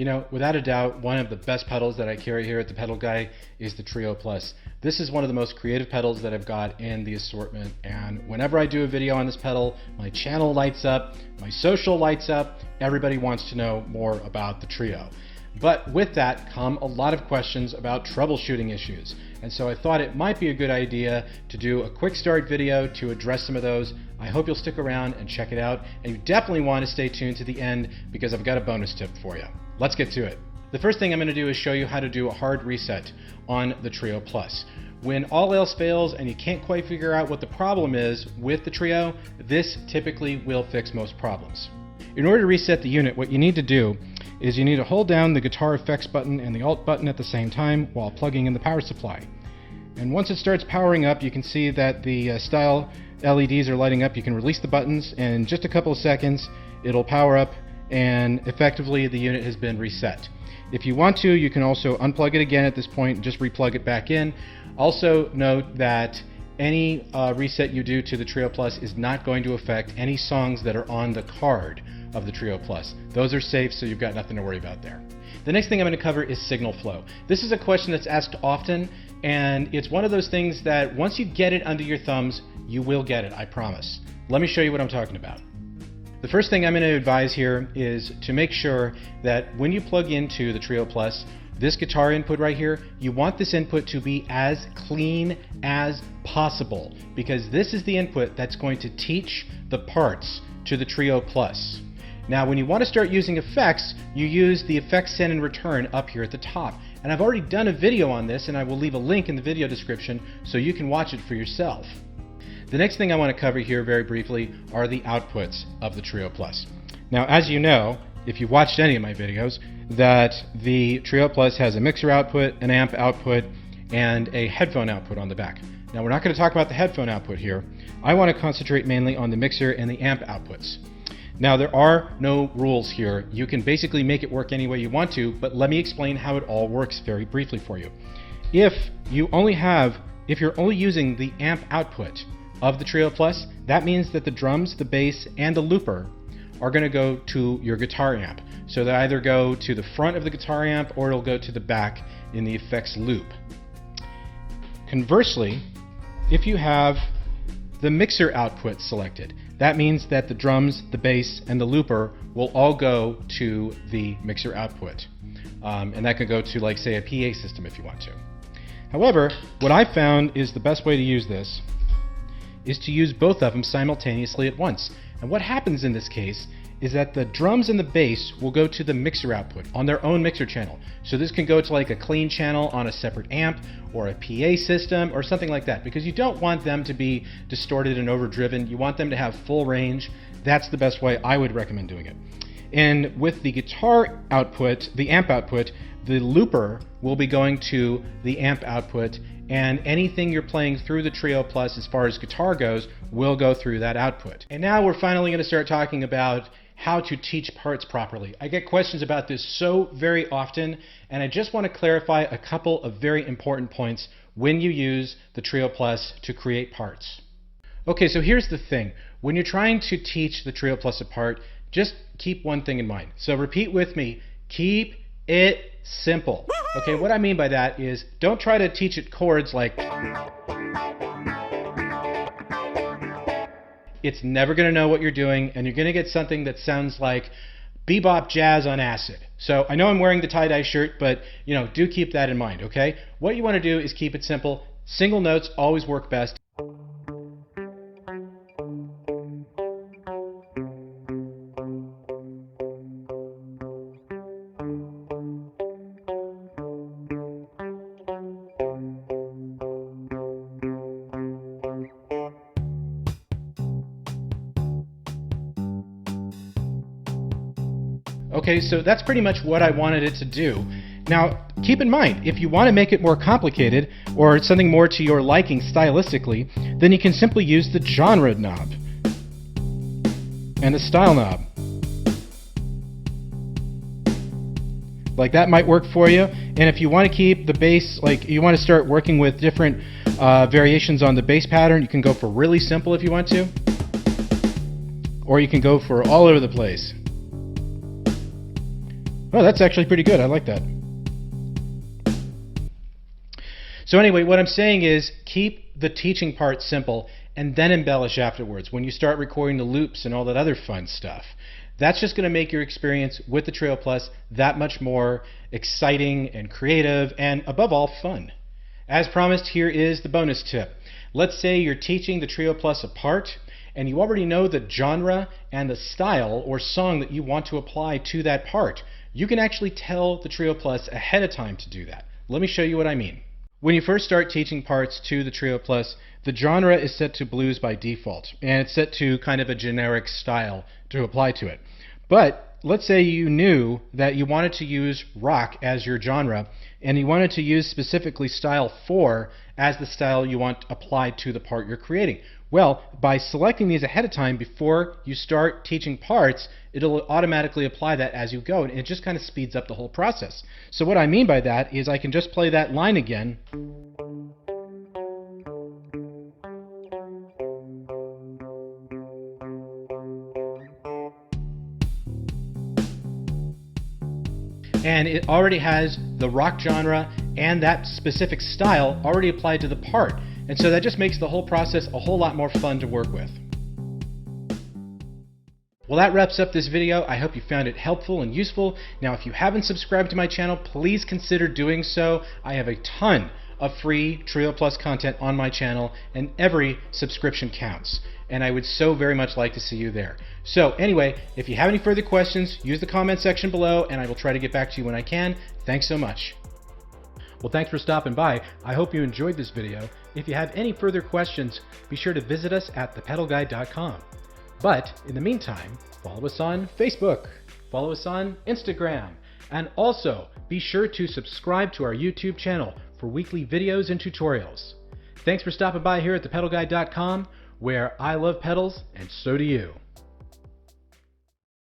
You know, without a doubt, one of the best pedals that I carry here at the Pedal Guy is the Trio Plus. This is one of the most creative pedals that I've got in the assortment, and whenever I do a video on this pedal, my channel lights up, my social lights up, everybody wants to know more about the Trio. But with that come a lot of questions about troubleshooting issues, and so I thought it might be a good idea to do a quick start video to address some of those. I hope you'll stick around and check it out, and you definitely want to stay tuned to the end because I've got a bonus tip for you. Let's get to it. The first thing I'm going to do is show you how to do a hard reset on the Trio Plus. When all else fails and you can't quite figure out what the problem is with the Trio, this typically will fix most problems. In order to reset the unit, what you need to do is you need to hold down the guitar effects button and the alt button at the same time while plugging in the power supply. And once it starts powering up, you can see that the style LEDs are lighting up. You can release the buttons, and in just a couple of seconds it'll power up, and effectively the unit has been reset. If you want to, you can also unplug it again at this point and just replug it back in. Also note that any reset you do to the Trio Plus is not going to affect any songs that are on the card of the Trio Plus. Those are safe, so you've got nothing to worry about there. The next thing I'm going to cover is signal flow. This is a question that's asked often, and it's one of those things that once you get it under your thumbs, you will get it, I promise. Let me show you what I'm talking about. The first thing I'm going to advise here is to make sure that when you plug into the Trio Plus, this guitar input right here, you want this input to be as clean as possible, because this is the input that's going to teach the parts to the Trio Plus. Now, when you want to start using effects, you use the effects send and return up here at the top. And I've already done a video on this, and I will leave a link in the video description so you can watch it for yourself. The next thing I want to cover here very briefly are the outputs of the Trio Plus. Now, as you know, if you've watched any of my videos, that the Trio Plus has a mixer output, an amp output, and a headphone output on the back. Now, we're not going to talk about the headphone output here. I want to concentrate mainly on the mixer and the amp outputs. Now, there are no rules here. You can basically make it work any way you want to, but let me explain how it all works very briefly for you. If you're only using the amp output of the Trio Plus, that means that the drums, the bass, and the looper are going to go to your guitar amp. So they either go to the front of the guitar amp or it'll go to the back in the effects loop. Conversely, if you have the mixer output selected, that means that the drums, the bass, and the looper will all go to the mixer output. And that could go to, like, say, a PA system if you want to. However, what I found is the best way to use this is to use both of them simultaneously at once. And what happens in this case is that the drums and the bass will go to the mixer output on their own mixer channel. So this can go to like a clean channel on a separate amp or a PA system or something like that, because you don't want them to be distorted and overdriven. You want them to have full range. That's the best way I would recommend doing it. And with the guitar output, the amp output, the looper will be going to the amp output, and anything you're playing through the Trio Plus as far as guitar goes will go through that output. And now we're finally going to start talking about how to teach parts properly. I get questions about this so very often, and I just want to clarify a couple of very important points when you use the Trio Plus to create parts. Okay, so here's the thing. When you're trying to teach the Trio Plus apart, just keep one thing in mind. So repeat with me, keep it simple. Okay, what I mean by that is don't try to teach it chords like... It's never going to know what you're doing, and you're going to get something that sounds like bebop jazz on acid. So I know I'm wearing the tie-dye shirt, but do keep that in mind, okay? What you want to do is keep it simple. Single notes always work best. Okay, so that's pretty much what I wanted it to do. Now, keep in mind, if you want to make it more complicated or something more to your liking stylistically, then you can simply use the genre knob and the style knob. Like that might work for you. And if you want to keep the bass, like you want to start working with different variations on the bass pattern, you can go for really simple if you want to. Or you can go for all over the place. Oh, that's actually pretty good. I like that. So anyway, what I'm saying is keep the teaching part simple and then embellish afterwards when you start recording the loops and all that other fun stuff. That's just going to make your experience with the Trio Plus that much more exciting and creative and above all fun. As promised, here is the bonus tip. Let's say you're teaching the Trio Plus apart and you already know the genre and the style or song that you want to apply to that part. You can actually tell the Trio Plus ahead of time to do that. Let me show you what I mean. When you first start teaching parts to the Trio Plus, the genre is set to blues by default, and it's set to kind of a generic style to apply to it. But let's say you knew that you wanted to use rock as your genre, and you wanted to use specifically style 4 as the style you want applied to the part you're creating. Well, by selecting these ahead of time before you start teaching parts, it'll automatically apply that as you go, and it just kind of speeds up the whole process. So what I mean by that is I can just play that line again. And it already has the rock genre and that specific style already applied to the part. And so that just makes the whole process a whole lot more fun to work with. Well, that wraps up this video. I hope you found it helpful and useful. Now, if you haven't subscribed to my channel, please consider doing so. I have a ton of free Trio Plus content on my channel, and every subscription counts. And I would so very much like to see you there. So anyway, if you have any further questions, use the comment section below, and I will try to get back to you when I can. Thanks so much. Well, thanks for stopping by. I hope you enjoyed this video. If you have any further questions, be sure to visit us at thepedalguy.com. But in the meantime, follow us on Facebook, follow us on Instagram, and also be sure to subscribe to our YouTube channel for weekly videos and tutorials. Thanks for stopping by here at thepedalguy.com, where I love pedals and so do you.